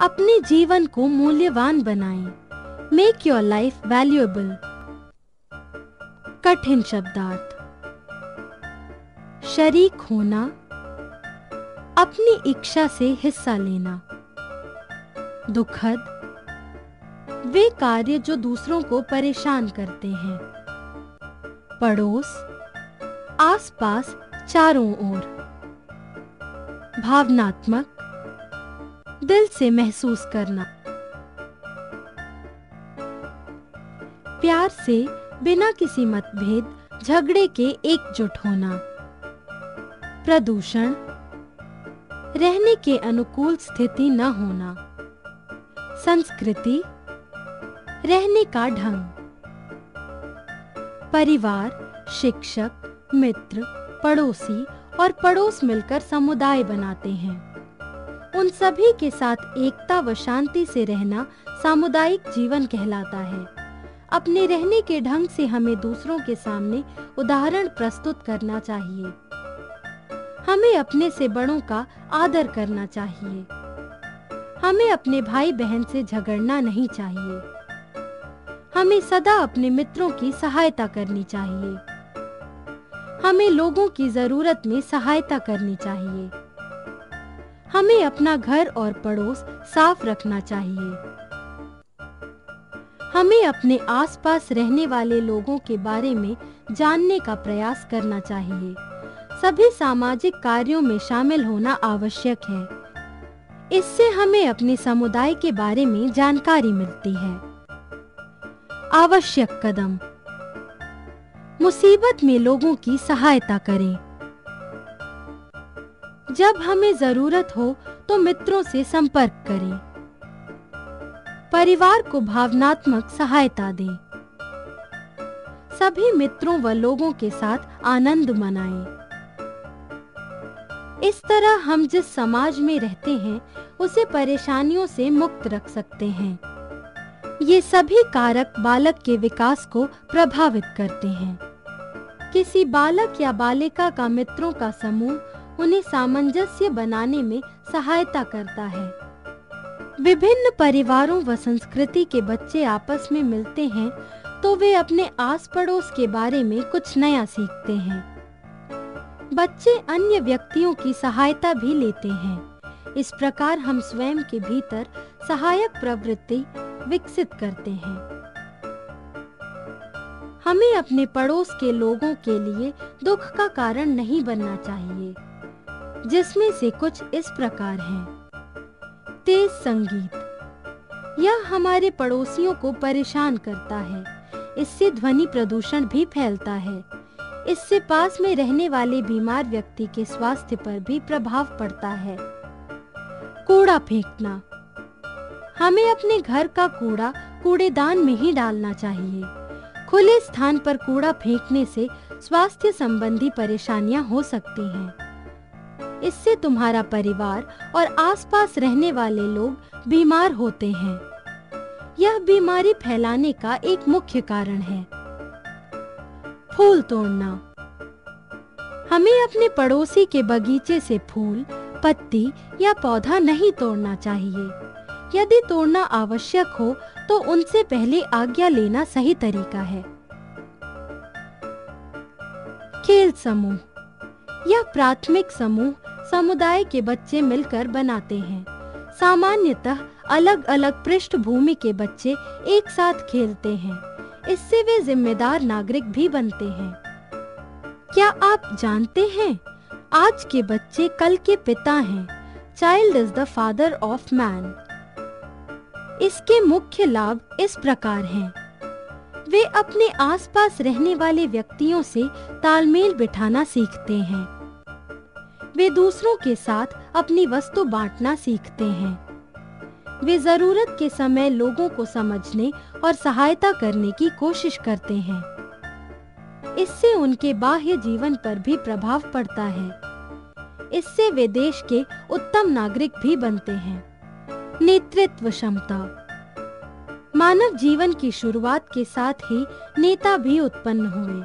अपने जीवन को मूल्यवान बनाएं। Make your life valuable. कठिन शब्दार्थ। शरीक होना, अपनी इच्छा से हिस्सा लेना। दुखद, वे कार्य जो दूसरों को परेशान करते हैं। पड़ोस, आसपास, चारों ओर। भावनात्मक, दिल से महसूस करना। प्यार से बिना किसी मतभेद झगड़े के एकजुट होना। प्रदूषण, रहने के अनुकूल स्थिति न होना। संस्कृति, रहने का ढंग। परिवार, शिक्षक, मित्र, पड़ोसी और पड़ोस मिलकर समुदाय बनाते हैं। उन सभी के साथ एकता व शांति से रहना सामुदायिक जीवन कहलाता है। अपने रहने के ढंग से हमें दूसरों के सामने उदाहरण प्रस्तुत करना चाहिए। हमें अपने से बड़ों का आदर करना चाहिए। हमें अपने भाई बहन से झगड़ना नहीं चाहिए। हमें सदा अपने मित्रों की सहायता करनी चाहिए। हमें लोगों की जरूरत में सहायता करनी चाहिए। हमें अपना घर और पड़ोस साफ रखना चाहिए। हमें अपने आसपास रहने वाले लोगों के बारे में जानने का प्रयास करना चाहिए। सभी सामाजिक कार्यों में शामिल होना आवश्यक है। इससे हमें अपने समुदाय के बारे में जानकारी मिलती है। आवश्यक कदम। मुसीबत में लोगों की सहायता करें। जब हमें जरूरत हो तो मित्रों से संपर्क करें। परिवार को भावनात्मक सहायता दें। सभी मित्रों व लोगों के साथ आनंद मनाएं। इस तरह हम जिस समाज में रहते हैं उसे परेशानियों से मुक्त रख सकते हैं। ये सभी कारक बालक के विकास को प्रभावित करते हैं। किसी बालक या बालिका का मित्रों का समूह उन्हें सामंजस्य बनाने में सहायता करता है। विभिन्न परिवारों व संस्कृति के बच्चे आपस में मिलते हैं तो वे अपने आस पड़ोस के बारे में कुछ नया सीखते हैं। बच्चे अन्य व्यक्तियों की सहायता भी लेते हैं। इस प्रकार हम स्वयं के भीतर सहायक प्रवृत्ति विकसित करते हैं। हमें अपने पड़ोस के लोगों के लिए दुख का कारण नहीं बनना चाहिए, जिसमें से कुछ इस प्रकार हैं। तेज संगीत, यह हमारे पड़ोसियों को परेशान करता है। इससे ध्वनि प्रदूषण भी फैलता है। इससे पास में रहने वाले बीमार व्यक्ति के स्वास्थ्य पर भी प्रभाव पड़ता है। कूड़ा फेंकना, हमें अपने घर का कूड़ा कूड़ेदान में ही डालना चाहिए। खुले स्थान पर कूड़ा फेंकने से स्वास्थ्य संबंधी परेशानियां हो सकती हैं। इससे तुम्हारा परिवार और आसपास रहने वाले लोग बीमार होते हैं। यह बीमारी फैलाने का एक मुख्य कारण है। फूल तोड़ना, हमें अपने पड़ोसी के बगीचे से फूल, पत्ती या पौधा नहीं तोड़ना चाहिए। यदि तोड़ना आवश्यक हो तो उनसे पहले आज्ञा लेना सही तरीका है। खेल समूह, यह प्राथमिक समूह समुदाय के बच्चे मिलकर बनाते हैं। सामान्यतः अलग अलग पृष्ठभूमि के बच्चे एक साथ खेलते हैं। इससे वे जिम्मेदार नागरिक भी बनते हैं। क्या आप जानते हैं, आज के बच्चे कल के पिता हैं। Child is the father of man. इसके मुख्य लाभ इस प्रकार हैं। वे अपने आसपास रहने वाले व्यक्तियों से तालमेल बिठाना सीखते हैं। वे दूसरों के साथ अपनी वस्तु बांटना सीखते हैं। वे जरूरत के समय लोगों को समझने और सहायता करने की कोशिश करते हैं। इससे उनके बाह्य जीवन पर भी प्रभाव पड़ता है। इससे वे देश के उत्तम नागरिक भी बनते हैं। नेतृत्व क्षमता, मानव जीवन की शुरुआत के साथ ही नेता भी उत्पन्न हुए।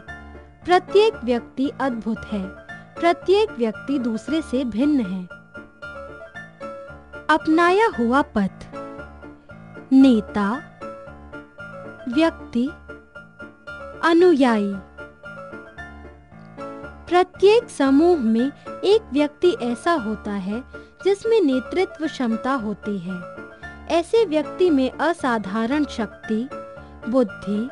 प्रत्येक व्यक्ति अद्भुत है। प्रत्येक व्यक्ति दूसरे से भिन्न है। अपनाया हुआ पथ। नेता, व्यक्ति, अनुयायी। प्रत्येक समूह में एक व्यक्ति ऐसा होता है जिसमें नेतृत्व क्षमता होती है। ऐसे व्यक्ति में असाधारण शक्ति, बुद्धि,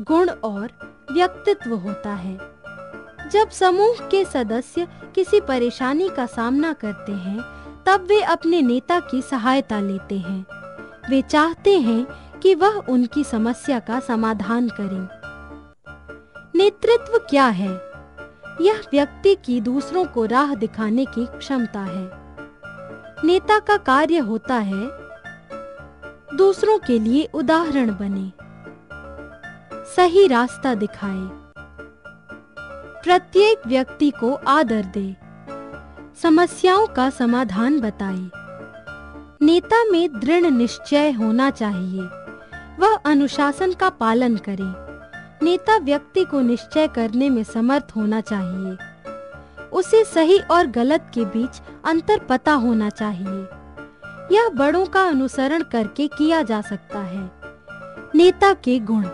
गुण और व्यक्तित्व होता है। जब समूह के सदस्य किसी परेशानी का सामना करते हैं, तब वे अपने नेता की सहायता लेते हैं। वे चाहते हैं कि वह उनकी समस्या का समाधान करें। नेतृत्व क्या है? यह व्यक्ति की दूसरों को राह दिखाने की क्षमता है। नेता का कार्य होता है दूसरों के लिए उदाहरण बने, सही रास्ता दिखाए, प्रत्येक व्यक्ति को आदर दे, समस्याओं का समाधान बताए। नेता में दृढ़ निश्चय होना चाहिए। वह अनुशासन का पालन करे। नेता व्यक्ति को निश्चय करने में समर्थ होना चाहिए। उसे सही और गलत के बीच अंतर पता होना चाहिए। यह बड़ों का अनुसरण करके किया जा सकता है। नेता के गुण: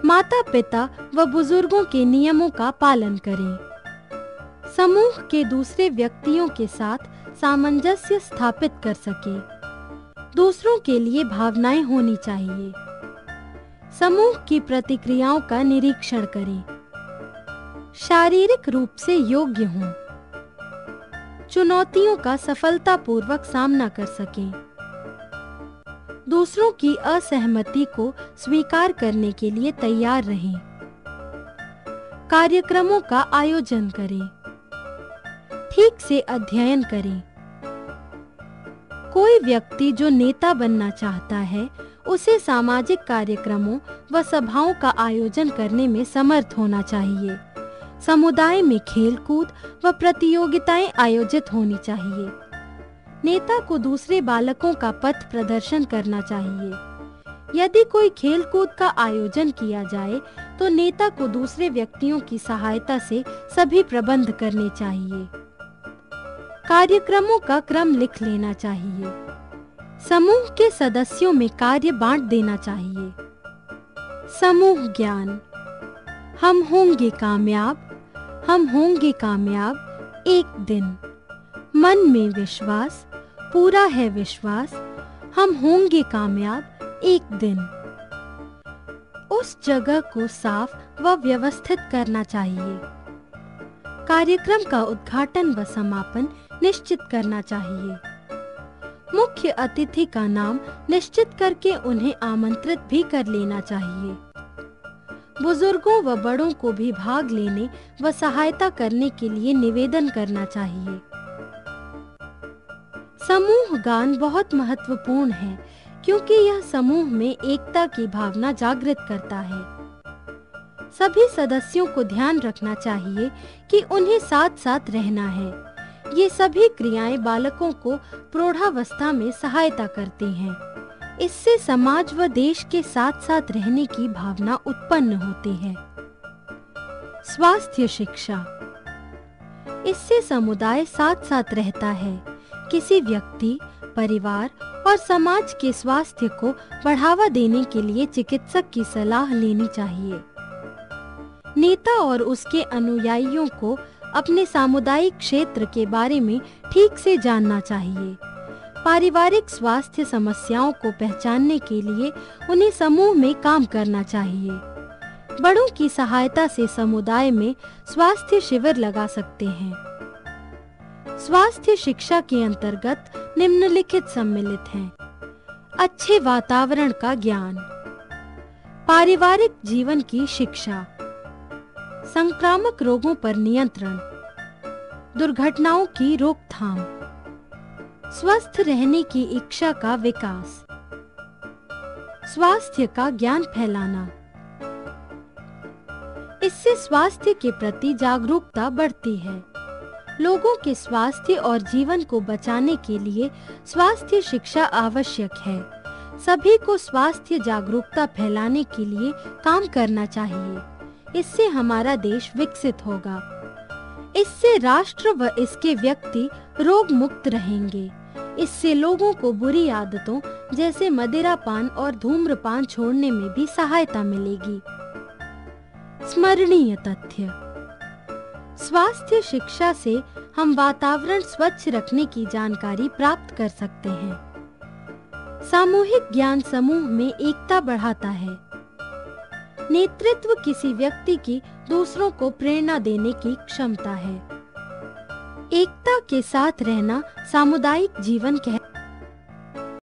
माता पिता व बुजुर्गों के नियमों का पालन करें। समूह के दूसरे व्यक्तियों के साथ सामंजस्य स्थापित कर सके। दूसरों के लिए भावनाएं होनी चाहिए। समूह की प्रतिक्रियाओं का निरीक्षण करें। शारीरिक रूप से योग्य हों। चुनौतियों का सफलतापूर्वक सामना कर सकें। दूसरों की असहमति को स्वीकार करने के लिए तैयार रहें। कार्यक्रमों का आयोजन करें। ठीक से अध्ययन करें। कोई व्यक्ति जो नेता बनना चाहता है, उसे सामाजिक कार्यक्रमों व सभाओं का आयोजन करने में समर्थ होना चाहिए। समुदाय में खेलकूद व प्रतियोगिताएं आयोजित होनी चाहिए। नेता को दूसरे बालकों का पथ प्रदर्शन करना चाहिए। यदि कोई खेलकूद का आयोजन किया जाए, तो नेता को दूसरे व्यक्तियों की सहायता से सभी प्रबंध करने चाहिए। कार्यक्रमों का क्रम लिख लेना चाहिए। समूह के सदस्यों में कार्य बांट देना चाहिए। समूह ज्ञान: हम होंगे कामयाब, हम होंगे कामयाब एक दिन। मन में विश्वास, पूरा है विश्वास, हम होंगे कामयाब एक दिन। उस जगह को साफ व व्यवस्थित करना चाहिए। कार्यक्रम का उद्घाटन व समापन निश्चित करना चाहिए। मुख्य अतिथि का नाम निश्चित करके उन्हें आमंत्रित भी कर लेना चाहिए। बुजुर्गों व बड़ों को भी भाग लेने व सहायता करने के लिए निवेदन करना चाहिए। समूह गान बहुत महत्वपूर्ण है, क्योंकि यह समूह में एकता की भावना जागृत करता है। सभी सदस्यों को ध्यान रखना चाहिए कि उन्हें साथ साथ रहना है। ये सभी क्रियाएं बालकों को प्रौढ़ावस्था में सहायता करती हैं। इससे समाज व देश के साथ साथ रहने की भावना उत्पन्न होती है। स्वास्थ्य शिक्षा: इससे समुदाय साथ साथ रहता है। किसी व्यक्ति, परिवार और समाज के स्वास्थ्य को बढ़ावा देने के लिए चिकित्सक की सलाह लेनी चाहिए। नेता और उसके अनुयायियों को अपने सामुदायिक क्षेत्र के बारे में ठीक से जानना चाहिए। पारिवारिक स्वास्थ्य समस्याओं को पहचानने के लिए उन्हें समूह में काम करना चाहिए। बड़ों की सहायता से समुदाय में स्वास्थ्य शिविर लगा सकते हैं। स्वास्थ्य शिक्षा के अंतर्गत निम्नलिखित सम्मिलित हैं: अच्छे वातावरण का ज्ञान, पारिवारिक जीवन की शिक्षा, संक्रामक रोगों पर नियंत्रण, दुर्घटनाओं की रोकथाम, स्वस्थ रहने की इच्छा का विकास, स्वास्थ्य का ज्ञान फैलाना। इससे स्वास्थ्य के प्रति जागरूकता बढ़ती है। लोगों के स्वास्थ्य और जीवन को बचाने के लिए स्वास्थ्य शिक्षा आवश्यक है। सभी को स्वास्थ्य जागरूकता फैलाने के लिए काम करना चाहिए। इससे हमारा देश विकसित होगा। इससे राष्ट्र व इसके व्यक्ति रोग मुक्त रहेंगे। इससे लोगों को बुरी आदतों जैसे मदिरापान और धूम्रपान छोड़ने में भी सहायता मिलेगी। स्मरणीय तथ्य। स्वास्थ्य शिक्षा से हम वातावरण स्वच्छ रखने की जानकारी प्राप्त कर सकते हैं। सामूहिक ज्ञान समूह में एकता बढ़ाता है। नेतृत्व किसी व्यक्ति की दूसरों को प्रेरणा देने की क्षमता है। एकता के साथ रहना सामुदायिक जीवन